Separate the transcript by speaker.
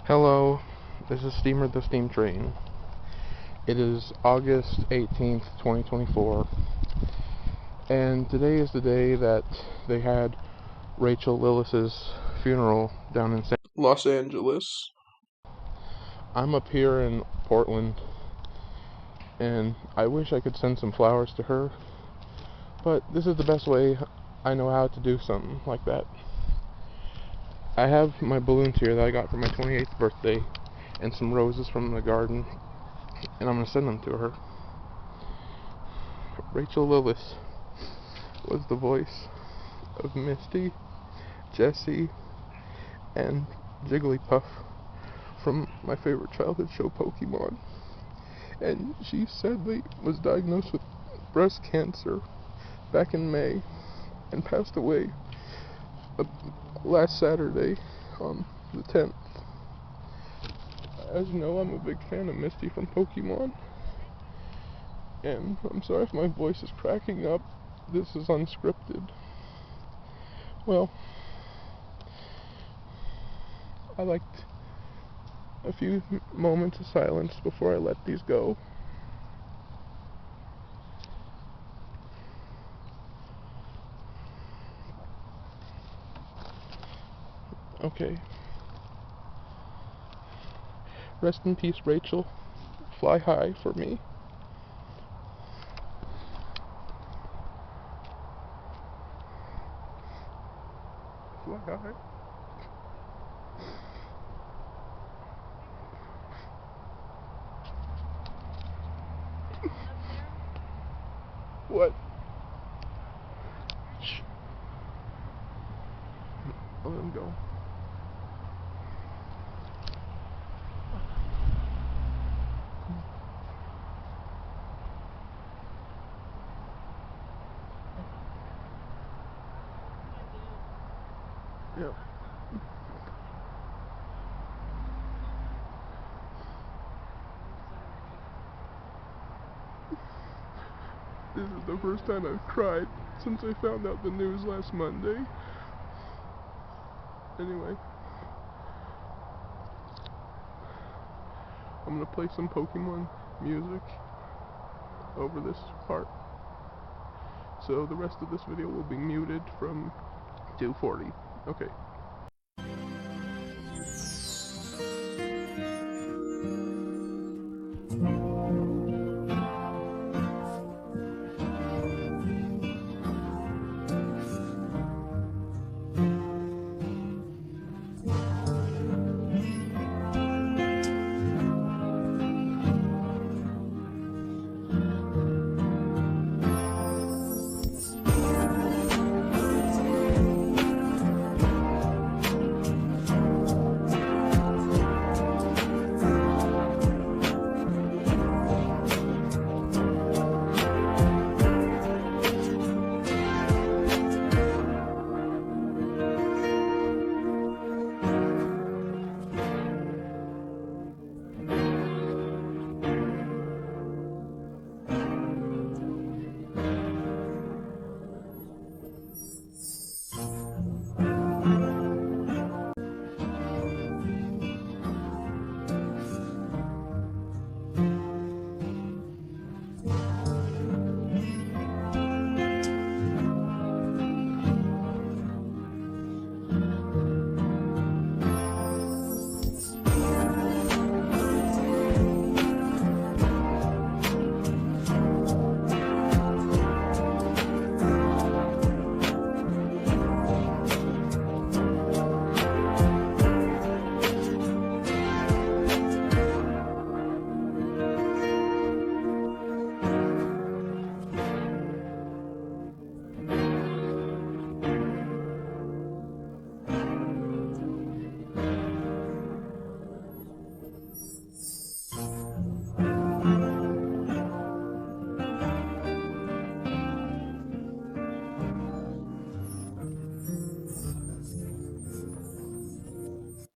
Speaker 1: Hello, this is Steamer the Steam Train. It is August 18th, 2024, and today is the day that they had Rachael Lillis's funeral down in Los Angeles. I'm up here in Portland, and I wish I could send some flowers to her, but this is the best way I know how to do something like that. I have my balloons here that I got for my 28th birthday, and some roses from the garden, and I'm going to send them to her. Rachael Lillis was the voice of Misty, Jessie, and Jigglypuff from my favorite childhood show, Pokemon. And she sadly was diagnosed with breast cancer back in May and passed away last Saturday on the 10th. As you know, I'm a big fan of Misty from Pokemon, and I'm sorry if my voice is cracking up. This is unscripted. Well, I liked a few moments of silence before I let these go. Okay. Rest in peace, Rachael. Fly high for me. Fly high. What? Shh. I'll let him go. Yep. This is the first time I've cried since I found out the news last Monday. Anyway, I'm gonna play some Pokemon music over this part, so the rest of this video will be muted from 240. Okay.